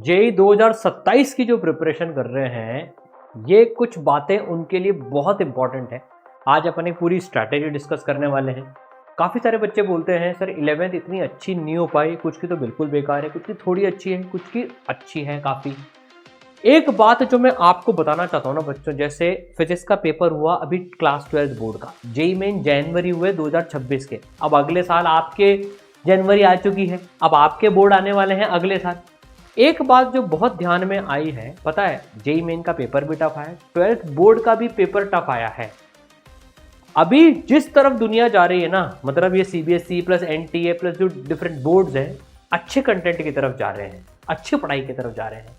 JEE 2027 की जो preparation कर रहे हैं, ये कुछ बातें उनके लिए बहुत इंपॉर्टेंट है। आज अपन एक पूरी स्ट्रैटेजी डिस्कस करने वाले हैं। काफ़ी सारे बच्चे बोलते हैं सर 11th इतनी अच्छी नहीं हो पाई, कुछ की तो बिल्कुल बेकार है, कुछ की थोड़ी अच्छी है, कुछ की अच्छी है काफ़ी। एक बात जो मैं आपको बताना चाहता हूँ ना बच्चों, जैसे फिजिक्स का पेपर हुआ अभी क्लास 12 बोर्ड का, जेई मेन जनवरी हुए 2026 के। अब अगले साल आपके जनवरी आ चुकी है, अब आपके बोर्ड आने वाले हैं अगले साल। एक बात जो बहुत ध्यान में आई है, पता है, जेई मेन का पेपर भी टफ आया, 12th बोर्ड का भी पेपर टफ आया है। अभी जिस तरफ दुनिया जा रही है ना, मतलब ये सीबीएसई प्लस एनटीए प्लस जो डिफरेंट बोर्ड्स हैं, अच्छे कंटेंट की तरफ जा रहे हैं, अच्छी पढ़ाई की तरफ जा रहे हैं।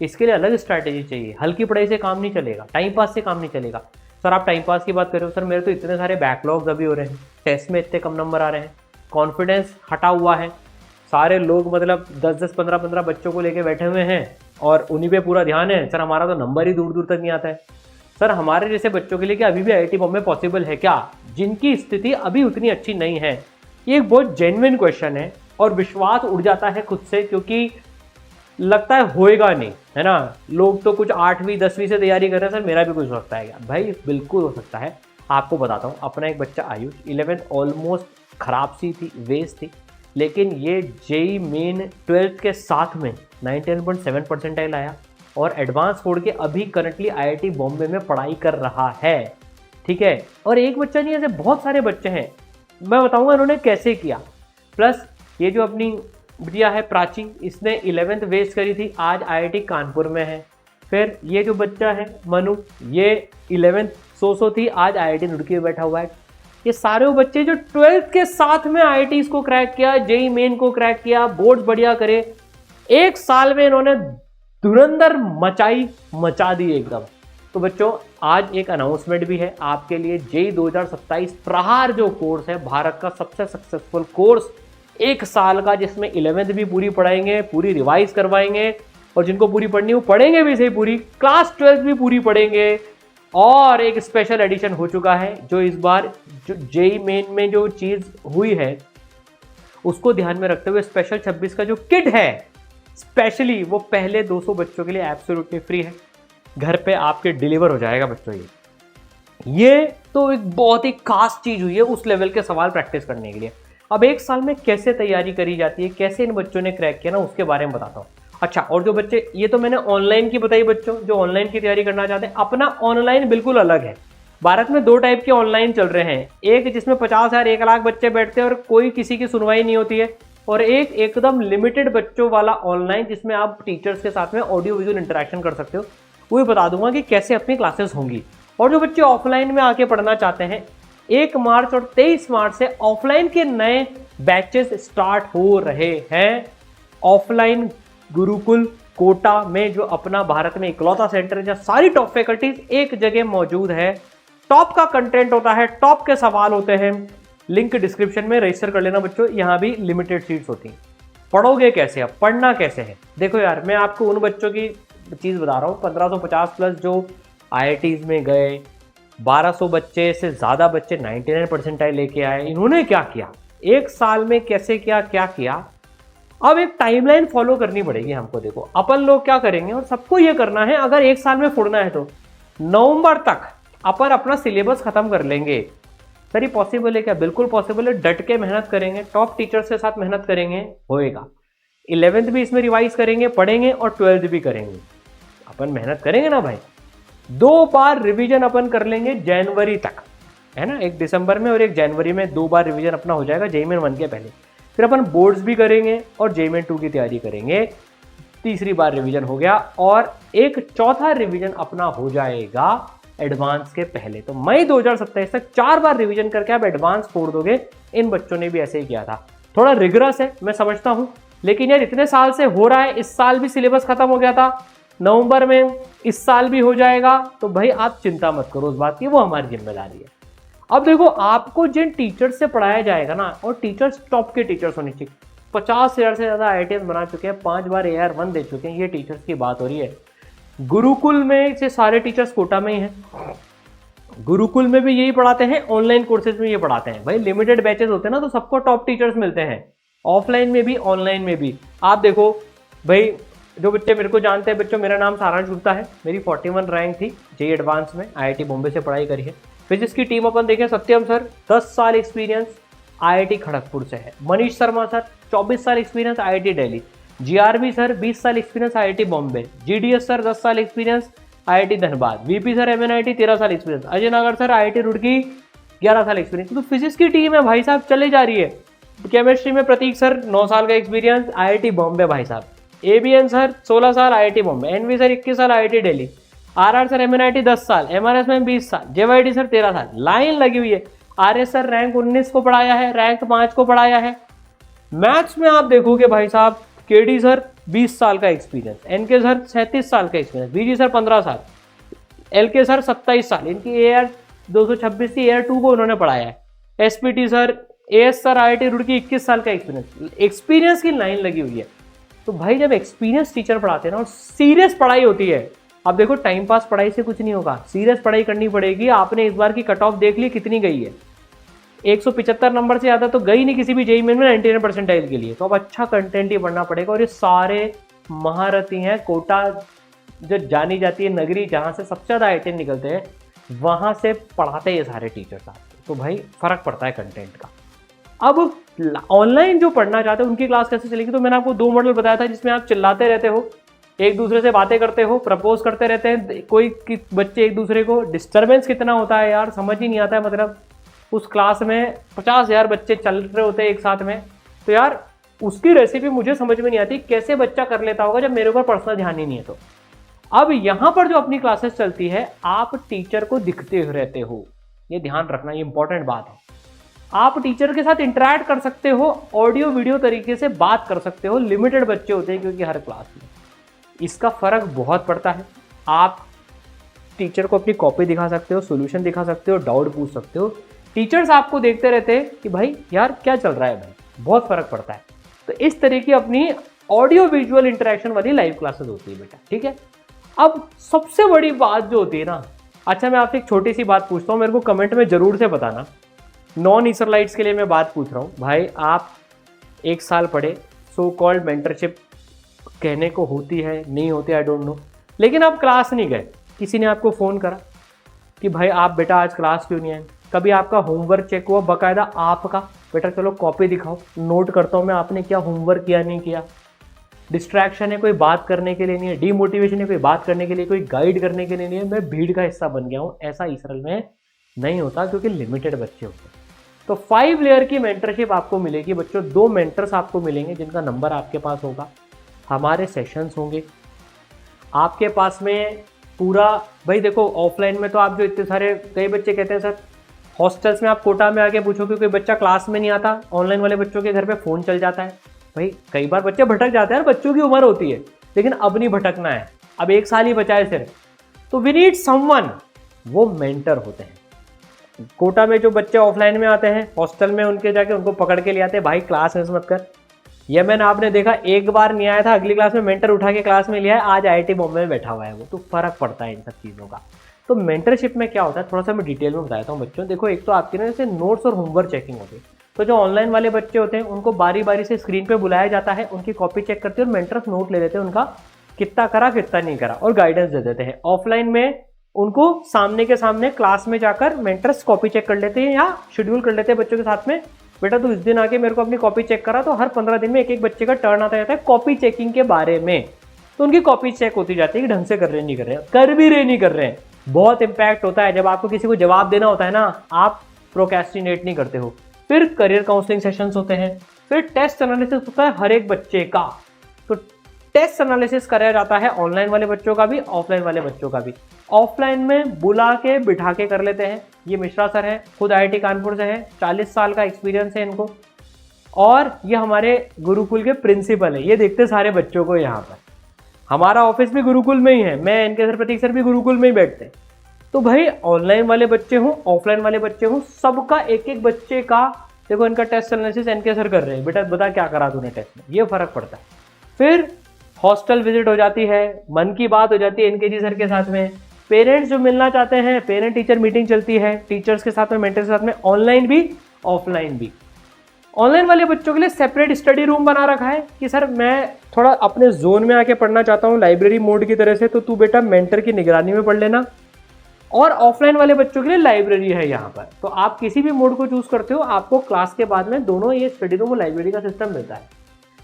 इसके लिए अलग स्ट्रैटेजी चाहिए। हल्की पढ़ाई से काम नहीं चलेगा, टाइम पास से काम नहीं चलेगा। सर आप टाइम पास की बात कर रहे हो, सर मेरे तो इतने सारे बैकलॉग्स अभी हो रहे हैं, टेस्ट में इतने कम नंबर आ रहे हैं, कॉन्फिडेंस हटा हुआ है, सारे लोग मतलब 10-10, 15-15 बच्चों को लेके बैठे हुए हैं और उन्हीं पे पूरा ध्यान है। सर हमारा तो नंबर ही दूर दूर तक नहीं आता है। सर हमारे जैसे बच्चों के लिए क्या अभी भी आईआईटी बॉम्बे पॉसिबल है क्या, जिनकी स्थिति अभी उतनी अच्छी नहीं है? ये एक बहुत जेन्युइन क्वेश्चन है और विश्वास उड़ जाता है खुद से, क्योंकि लगता है होएगा नहीं, है ना। लोग तो कुछ 8वीं 10वीं से तैयारी कर रहे हैं, सर मेरा भी कुछ हो सकता है क्या? भाई बिल्कुल हो सकता है। आपको बताता हूँ, अपना एक बच्चा आयुष 11th ऑलमोस्ट खराब सी थी, वेस्ट थी, लेकिन ये जेई मेन 12th के साथ में 99.7 परसेंटाइल आया और एडवांस छोड़ के अभी करंटली आईआईटी बॉम्बे में पढ़ाई कर रहा है। ठीक है, और एक बच्चा नहीं, ऐसे बहुत सारे बच्चे हैं, मैं बताऊंगा इन्होंने कैसे किया। प्लस ये जो अपनी बिटिया है प्राची, इसने 11th वेस्ट करी थी, आज आईआईटी कानपुर में है। फिर ये जो बच्चा है मनु, ये 11th सो थी, आज आईआईटी रुड़की में बैठा हुआ है। ये सारे वो बच्चे जो 12th के साथ में आईआईटीज को क्रैक किया, जेई मेन को क्रैक किया, बोर्ड्स बढ़िया करे, एक साल में इन्होंने धुरंधर मचा दी एकदम। तो बच्चों आज एक अनाउंसमेंट भी है आपके लिए, जेई 2027 प्रहार जो कोर्स है, भारत का सबसे सक्सेसफुल कोर्स, एक साल का, जिसमें 11th भी पूरी पढ़ाएंगे, पूरी रिवाइज करवाएंगे, और जिनको पूरी पढ़नी वो पढ़ेंगे भी सही, पूरी क्लास 12 भी पूरी पढ़ेंगे। और एक स्पेशल एडिशन हो चुका है, जो इस बार जो जेई मेन में जो चीज हुई है उसको ध्यान में रखते हुए स्पेशल 26 का जो किट है, स्पेशली वो पहले 200 बच्चों के लिए एब्सोल्युटली फ्री है, घर पे आपके डिलीवर हो जाएगा बच्चों। ये तो एक बहुत ही खास चीज हुई है उस लेवल के सवाल प्रैक्टिस करने के लिए। अब एक साल में कैसे तैयारी करी जाती है, कैसे इन बच्चों ने क्रैक किया ना, उसके बारे में बताता हूँ। अच्छा, और जो बच्चे, ये तो मैंने ऑनलाइन की बताई, बच्चों जो ऑनलाइन की तैयारी करना चाहते हैं, अपना ऑनलाइन बिल्कुल अलग है। भारत में 2 टाइप के ऑनलाइन चल रहे हैं, एक जिसमें 50,000 1 लाख बच्चे बैठते हैं और कोई किसी की सुनवाई नहीं होती है, और एक एकदम लिमिटेड बच्चों वाला ऑनलाइन जिसमें आप टीचर्स के साथ में ऑडियो विजुअल इंटरेक्शन कर सकते हो। वो भी बता दूंगा कि कैसे अपनी क्लासेस होंगी। और जो बच्चे ऑफलाइन में आके पढ़ना चाहते हैं, 1 मार्च और 23 मार्च से ऑफलाइन के नए बैचेस स्टार्ट हो रहे हैं। ऑफलाइन गुरुकुल कोटा में, जो अपना भारत में इकलौता सेंटर है जहां सारी टॉप फैकल्टीज एक जगह मौजूद है, टॉप का कंटेंट होता है, टॉप के सवाल होते हैं। लिंक डिस्क्रिप्शन में, रजिस्टर कर लेना बच्चों, यहां भी लिमिटेड सीट्स होती हैं। पढ़ोगे कैसे, अब पढ़ना कैसे है? देखो यार, मैं आपको उन बच्चों की चीज बता रहा हूँ, 1550 प्लस जो आईआईटीज में गए, 1200 बच्चे से ज्यादा बच्चे 99 परसेंटाइल लेके आए, इन्होंने क्या किया, एक साल में कैसे किया, क्या किया। अब एक टाइमलाइन फॉलो करनी पड़ेगी हमको। देखो अपन लोग क्या करेंगे, और सबको ये करना है, अगर एक साल में फोड़ना है तो नवंबर तक अपन अपना सिलेबस खत्म कर लेंगे। सर ये पॉसिबल है क्या? बिल्कुल पॉसिबल है। डट के मेहनत करेंगे, टॉप टीचर्स के साथ मेहनत करेंगे, होएगा। 11th भी इसमें रिवाइज करेंगे, पढ़ेंगे, और 12th भी करेंगे। अपन मेहनत करेंगे ना भाई। 2 बार रिवीजन अपन कर लेंगे जनवरी तक, है ना, एक दिसंबर में और एक जनवरी में 2 बार रिवीजन अपना हो जाएगा जेई मेन 1 के पहले। फिर अपन बोर्ड्स भी करेंगे और जेई मेन 2 की तैयारी करेंगे, तीसरी बार रिवीजन हो गया, और एक चौथा रिवीजन अपना हो जाएगा एडवांस के पहले। तो मई 2027 तक 4 बार रिवीजन करके आप एडवांस फोड़ दोगे। इन बच्चों ने भी ऐसे ही किया था। थोड़ा रिगरस है, मैं समझता हूं, लेकिन यार इतने साल से हो रहा है, इस साल भी सिलेबस खत्म हो गया था नवंबर में, इस साल भी हो जाएगा, तो भाई आप चिंता मत करो उस बात की, वो हमारी जिम्मेदारी है। अब देखो, आपको जिन टीचर्स से पढ़ाया जाएगा ना, और टीचर्स टॉप के टीचर्स होने चाहिए। 50,000 से ज्यादा आईआईटीएस बना चुके हैं, 5 बार AR1 दे चुके हैं, ये टीचर्स की बात हो रही है। गुरुकुल में से सारे टीचर्स कोटा में ही हैं, गुरुकुल में भी यही पढ़ाते हैं, ऑनलाइन कोर्सेज में ये पढ़ाते हैं। भाई लिमिटेड बैचेस होते हैं ना, तो सबको टॉप टीचर्स मिलते हैं, ऑफलाइन में भी ऑनलाइन में भी। आप देखो भाई, जो बच्चे मेरे को जानते हैं बच्चों, मेरा नाम सारांश गुप्ता है, मेरी 41 रैंक थी जेईई एडवांस में, आईआईटी बॉम्बे से पढ़ाई करी है। फिजिक्स की टीम अपन देखें, सत्यम सर 10 साल एक्सपीरियंस आईआईटी खड़गपुर से है, मनीष शर्मा सर 24 साल experience IIT Delhi, GRB sir 20 साल experience IIT Bombay, GDS sir 10 साल experience IIT Dhanbad, VP sir MNIT 13 साल एक्सपीरियंस, अजय नागर सर आईआईटी रुड़की 11 साल एक्सपीरियंस। तो फिजिक्स की टीम है भाई साहब, चले जा रही है। केमिस्ट्री में प्रतीक सर 9 साल का एक्सपीरियंस आईआईटी बॉम्बे भाई साहब, एबीएन सर 16 साल आईआईटी बॉम्बे, एनवी सर 21 साल IIT Delhi, RR sir MNIT 10 साल, एमआरएस में 20 साल, जेवाईटी सर 13 साल, लाइन लगी हुई है। आरएस सर रैंक 19 को पढ़ाया है, रैंक 5 को पढ़ाया है। मैथ्स में आप देखोगे भाई साहब, केडी सर 20 साल का एक्सपीरियंस, एनके सर 37 साल का एक्सपीरियंस, बीजी सर 15 साल, एलके सर 27 साल, इनकी एआर 226 थी, एआर 2 को उन्होंने पढ़ाया है। SPT sir, as sir IIT Roorkee 21 साल का एक्सपीरियंस की लाइन लगी हुई है। तो भाई जब एक्सपीरियंस टीचर पढ़ाते हैं ना और सीरियस पढ़ाई होती है, अब देखो टाइम पास पढ़ाई से कुछ नहीं होगा, सीरियस पढ़ाई करनी पड़ेगी। आपने इस बार की कट ऑफ देख ली कितनी गई है, 175 नंबर से ज़्यादा तो गई नहीं किसी भी जेईई मेन में 99 परसेंटाइल के लिए। तो अब अच्छा कंटेंट ही पढ़ना पड़ेगा। और ये सारे महारथी हैं, कोटा जो जानी जाती है नगरी जहाँ से सबसे ज़्यादा आइटम निकलते हैं, वहाँ से पढ़ाते हैं ये सारे टीचर्स आपको। तो भाई फ़र्क पड़ता है कंटेंट का। अब ऑनलाइन जो पढ़ना चाहते हैं उनकी क्लास कैसे चलेगी, तो मैंने आपको 2 मॉडल बताया था जिसमें आप चिल्लाते रहते हो, एक दूसरे से बातें करते हो, प्रपोज करते रहते हैं, कोई बच्चे एक दूसरे को, डिस्टर्बेंस कितना होता है यार, समझ ही नहीं आता है। मतलब उस क्लास में 50,000 बच्चे चल रहे होते हैं एक साथ में, तो यार उसकी रेसिपी मुझे समझ में नहीं आती, कैसे बच्चा कर लेता होगा जब मेरे ऊपर पर्सनल ध्यान ही नहीं है। तो अब यहाँ पर जो अपनी क्लासेस चलती है, आप टीचर को दिखते रहते हो, ये ध्यान रखना, ये इंपॉर्टेंट बात है। आप टीचर के साथ इंटरैक्ट कर सकते हो, ऑडियो वीडियो तरीके से बात कर सकते हो, लिमिटेड बच्चे होते हैं क्योंकि हर क्लास में, इसका फर्क बहुत पड़ता है। आप टीचर को अपनी कॉपी दिखा सकते हो, सॉल्यूशन दिखा सकते हो, डाउट पूछ सकते हो। टीचर्स आपको देखते रहते हैं कि भाई यार क्या चल रहा है भाई, बहुत फर्क पड़ता है। तो इस तरह की अपनी ऑडियो विजुअल इंटरेक्शन वाली लाइव क्लासेस होती है बेटा, ठीक है। अब सबसे बड़ी बात जो होती है ना, अच्छा मैं आपसे एक छोटी सी बात पूछता हूँ, मेरे को कमेंट में जरूर से बताना, नॉन इसराइट्स के लिए मैं बात पूछ रहा हूँ भाई। आप 1 साल पढ़े, सो कॉल्ड मेंटरशिप कहने को होती है, नहीं होती आई डोंट नो, लेकिन आप क्लास नहीं गए, किसी ने आपको फ़ोन करा कि भाई आप बेटा आज क्लास क्यों नहीं आए, कभी आपका होमवर्क चेक हुआ बाकायदा आपका, बेटा चलो कॉपी दिखाओ, नोट करता हूँ मैं आपने क्या होमवर्क किया नहीं किया। डिस्ट्रैक्शन है, कोई बात करने के लिए नहीं है, डीमोटिवेशन है, कोई बात करने के लिए, कोई गाइड करने के लिए नहीं है, मैं भीड़ का हिस्सा बन गया हूँ, ऐसा इसराइल में नहीं होता क्योंकि लिमिटेड बच्चे होते हैं। तो 5 लेयर की मेंटरशिप आपको मिलेगी बच्चों, 2 मेंटर्स आपको मिलेंगे जिनका नंबर आपके पास होगा, हमारे सेशंस होंगे आपके पास में पूरा। भाई देखो ऑफलाइन में तो आप जो इतने सारे, कई बच्चे कहते हैं सर हॉस्टल्स में आप कोटा में आके पूछो कि कोई बच्चा क्लास में नहीं आता, ऑनलाइन वाले बच्चों के घर पे फ़ोन चल जाता है। भाई कई बार बच्चे भटक जाते हैं, बच्चों की उम्र होती है, लेकिन अब नहीं भटकना है, अब 1 साल ही बचा है सिर्फ। तो वी नीड समवन, वो मेंटर होते हैं। कोटा में जो बच्चे ऑफलाइन में आते हैं, हॉस्टल में उनके जाके उनको पकड़ के ले आते हैं, भाई क्लास मिस मत कर। ये मैंने आपने देखा, एक बार नहीं आया था, अगली क्लास में मेंटर उठा के क्लास में लिया है, आज आईआईटी बॉम्बे में बैठा हुआ है वो। तो फर्क पड़ता है इन सब चीज़ों का। तो मेंटरशिप में क्या होता है, थोड़ा सा मैं डिटेल में बताता हूँ बच्चों। देखो एक तो आपके ना जैसे नोट्स और होमवर्क चेकिंग होती है, तो जो ऑनलाइन वाले बच्चे होते हैं उनको बारी बारी से स्क्रीन पे बुलाया जाता है, उनकी कॉपी चेक करते हैं और मेंटर्स नोट ले लेते हैं उनका, कितना करा कितना नहीं करा, और गाइडेंस दे देते हैं। ऑफलाइन में उनको सामने के सामने क्लास में जाकर मेंटर्स कॉपी चेक कर लेते हैं या शेड्यूल कर लेते हैं बच्चों के साथ में, बेटा तू इस दिन आके मेरे को अपनी कॉपी चेक करा। तो हर 15 दिन में एक एक बच्चे का टर्न आता रहता है कॉपी चेकिंग के बारे में। तो उनकी कॉपी चेक होती जाती है कि ढंग से कर रहे नहीं कर रहे, कर भी रहे नहीं कर रहे हैं। बहुत इंपैक्ट होता है जब आपको किसी को जवाब देना होता है ना, आप प्रोक्रेस्टिनेट नहीं करते हो। फिर करियर काउंसलिंग सेशंस होते हैं, फिर टेस्ट एनालिसिस होता है हर एक बच्चे का। तो टेस्ट एनालिसिस कराया जाता है ऑनलाइन वाले बच्चों का भी, ऑफलाइन वाले बच्चों का भी। ऑफलाइन में बुला के बिठा के कर लेते हैं। ये मिश्रा सर हैं, खुद आईआईटी कानपुर से हैं, 40 साल का एक्सपीरियंस है इनको, और ये हमारे गुरुकुल के प्रिंसिपल है। ये देखते सारे बच्चों को यहाँ पर, हमारा ऑफिस भी गुरुकुल में ही है, मैं इनके सर प्रतीक सर भी गुरुकुल में ही बैठते हैं। तो भाई ऑनलाइन वाले बच्चे हों ऑफलाइन वाले बच्चे हों, सबका एक एक बच्चे का देखो, इनका टेस्ट एनालिसिस इनके सर कर रहे हैं, बेटा बता क्या करा तूने टेस्ट में, ये फर्क पड़ता है। फिर हॉस्टल विजिट हो जाती है, मन की बात हो जाती है एनकेजी सर के साथ में, पेरेंट्स जो मिलना चाहते हैं पेरेंट टीचर मीटिंग चलती है, टीचर्स के साथ में, मेंटर्स के साथ में, ऑनलाइन भी ऑफलाइन भी। ऑनलाइन वाले बच्चों के लिए सेपरेट स्टडी रूम बना रखा है कि सर मैं थोड़ा अपने जोन में आके पढ़ना चाहता हूँ लाइब्रेरी मोड की तरह से, तो तू बेटा मेंटर की निगरानी में पढ़ लेना। और ऑफलाइन वाले बच्चों के लिए लाइब्रेरी है यहाँ पर, तो आप किसी भी मोड को चूज करते हो, आपको क्लास के बाद में दोनों ये स्टडी रूम और लाइब्रेरी का सिस्टम मिलता है।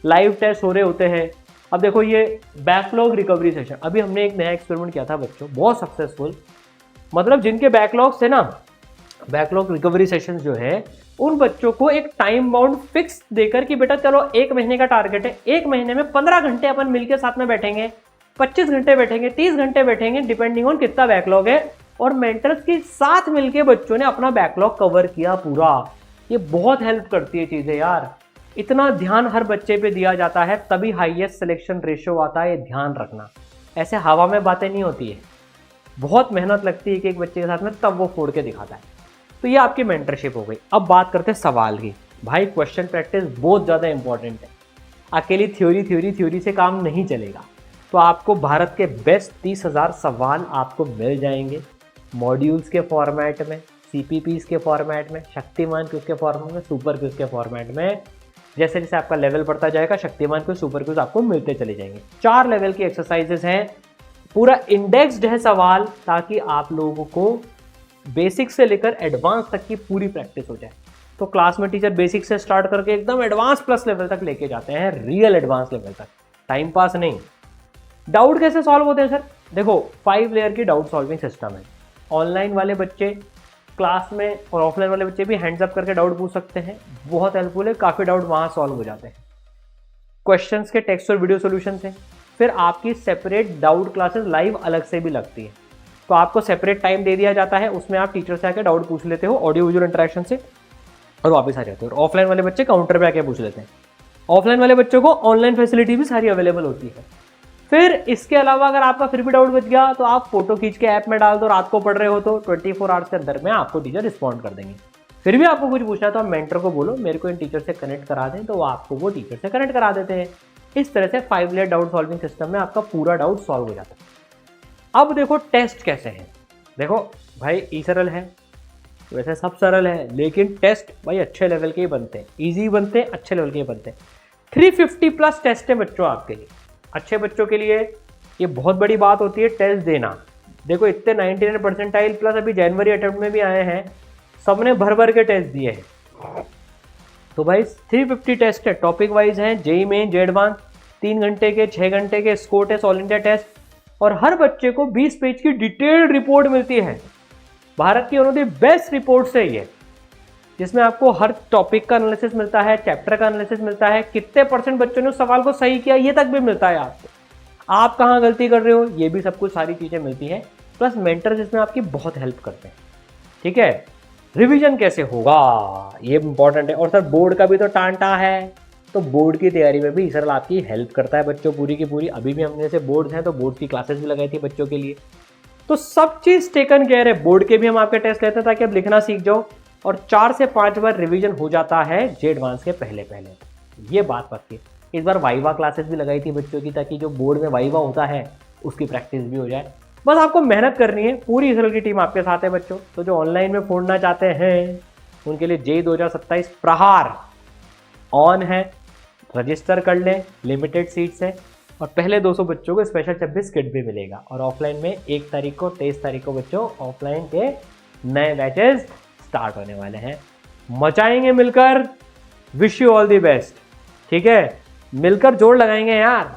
लाइव टेस्ट हो रहे होते हैं। अब देखो ये बैकलॉग रिकवरी सेशन, अभी हमने एक नया एक्सपेरिमेंट किया था बच्चों, बहुत सक्सेसफुल। मतलब जिनके बैकलॉग्स थे ना, बैकलॉग रिकवरी सेशन जो है, उन बच्चों को एक टाइम बाउंड फिक्स देकर कि बेटा चलो 1 महीने का टारगेट है, 1 महीने में 15 घंटे अपन मिलकर साथ में बैठेंगे, 25 घंटे बैठेंगे, 30 घंटे बैठेंगे, डिपेंडिंग ऑन कितना बैकलॉग है। और मेंटर्स के साथ मिलके बच्चों ने अपना बैकलॉग कवर किया पूरा। ये बहुत हेल्प करती है चीजें यार, इतना ध्यान हर बच्चे पे दिया जाता है, तभी हाईएस्ट सिलेक्शन रेशियो आता है, ये ध्यान रखना। ऐसे हवा में बातें नहीं होती है, बहुत मेहनत लगती है कि एक बच्चे के साथ में, तब वो फोड़ के दिखाता है। तो ये आपकी मेंटरशिप हो गई। अब बात करते हैं सवाल की। भाई क्वेश्चन प्रैक्टिस बहुत ज़्यादा इंपॉर्टेंट है, अकेली थ्योरी से काम नहीं चलेगा। तो आपको भारत के बेस्ट 30,000 सवाल आपको मिल जाएंगे मॉड्यूल्स के फॉर्मेट में, CPPs के फॉर्मेट में, शक्तिमान क्विज के फॉर्मेट में, सुपर क्विज के फॉर्मेट में। जैसे जैसे आपका लेवल बढ़ता जाएगा, शक्तिमान क्विज, सुपर क्विज आपको मिलते चले जाएंगे। 4 लेवल की एक्सरसाइजेस हैं, पूरा इंडेक्स्ड है सवाल, ताकि आप लोगों को बेसिक से लेकर एडवांस तक की पूरी प्रैक्टिस हो जाए। तो क्लास में टीचर बेसिक से स्टार्ट करके एकदम एडवांस प्लस लेवल तक लेके जाते हैं, रियल एडवांस लेवल तक, टाइम पास नहीं। डाउट कैसे सॉल्व होते हैं सर? देखो 5 लेयर की डाउट सॉल्विंग सिस्टम है। ऑनलाइन वाले बच्चे क्लास में और ऑफलाइन वाले बच्चे भी हैंड्स अप करके डाउट पूछ सकते हैं, बहुत हेल्पफुल है, काफ़ी डाउट वहाँ सॉल्व हो जाते हैं। क्वेश्चंस के टेक्स्ट और वीडियो सॉल्यूशंस हैं। फिर आपकी सेपरेट डाउट क्लासेस लाइव अलग से भी लगती है, तो आपको सेपरेट टाइम दे दिया जाता है, उसमें आप टीचर से आके डाउट पूछ लेते हो ऑडियो विजुअल इंटरेक्शन से और वापस आ जाते हो। ऑफलाइन वाले बच्चे काउंटर पे आके पूछ लेते हैं। ऑफलाइन वाले बच्चों को ऑनलाइन फैसिलिटी भी सारी अवेलेबल होती है। फिर इसके अलावा अगर आपका फिर भी डाउट बच गया तो आप फोटो खींच के ऐप में डाल दो, रात को पढ़ रहे हो तो 24 आवर्स के अंदर में आपको टीचर रिस्पॉन्ड कर देंगे। फिर भी आपको कुछ पूछना तो आप मेंटर को बोलो मेरे को इन टीचर से कनेक्ट करा दें, तो वो आपको वो टीचर से कनेक्ट करा देते हैं। इस तरह से 5 लेयर डाउट सॉल्विंग सिस्टम में आपका पूरा डाउट सॉल्व हो जाता है। अब देखो टेस्ट कैसे है। देखो भाई ई सरल है, वैसे सब सरल है, लेकिन टेस्ट भाई अच्छे लेवल के ही बनते हैं, ईजी बनते हैं, अच्छे लेवल के ही बनते हैं। 350 प्लस टेस्ट है बच्चों आपके लिए। अच्छे बच्चों के लिए ये बहुत बड़ी बात होती है टेस्ट देना। देखो इतने 99 परसेंटाइल प्लस अभी जनवरी अटेम्प्ट में भी आए हैं, सबने भर भर के टेस्ट दिए हैं। तो भाई 350 टेस्ट है, टॉपिक वाइज हैं, जेईई मेन, जेईई एडवांस, 3 घंटे के, 6 घंटे के score test, all India test, और हर बच्चे को 20 पेज की डिटेल्ड रिपोर्ट मिलती है। भारत की one of the best reports है ये, जिसमें आपको हर टॉपिक का एनालिसिस मिलता है, चैप्टर का एनालिसिस मिलता है, कितने % बच्चों ने उस सवाल को सही किया ये तक भी मिलता है आपको, आप कहाँ गलती कर रहे हो ये भी सब कुछ सारी चीज़ें मिलती हैं। प्लस मेंटर्स इसमें आपकी बहुत हेल्प करते हैं। ठीक है, रिवीजन कैसे होगा ये इंपॉर्टेंट है। और सर बोर्ड का भी तो टांटा है, तो बोर्ड की तैयारी में भी सर आपकी हेल्प करता है बच्चों पूरी की पूरी। अभी भी हमने से बोर्ड्स हैं तो बोर्ड की क्लासेस भी लगाई थी बच्चों के लिए, तो सब चीज़ टेकन केयर है। बोर्ड के भी हम आपके टेस्ट लेते हैं ताकि आप लिखना सीख जाओ, और 4 से 5 बार रिवीजन हो जाता है जेईई एडवांस के पहले पहले। ये बात पक्की। इस बार वाइवा क्लासेस भी लगाई थी बच्चों की, ताकि जो बोर्ड में वाइवा होता है उसकी प्रैक्टिस भी हो जाए। बस आपको मेहनत करनी है, पूरी इसरो की टीम आपके साथ है बच्चों। तो जो ऑनलाइन में फोड़ना चाहते हैं उनके लिए जेईई 2027 प्रहार ऑन है, रजिस्टर कर लें, लिमिटेड सीट्स है, और पहले 200 बच्चों को स्पेशल 26 किट भी मिलेगा। और ऑफलाइन में 1 तारीख को, 23 तारीख को बच्चों ऑफलाइन के नए बैचेस स्टार्ट होने वाले हैं। मचाएंगे मिलकर, wish you all the best. ठीक है, मिलकर जोड़ लगाएंगे यार।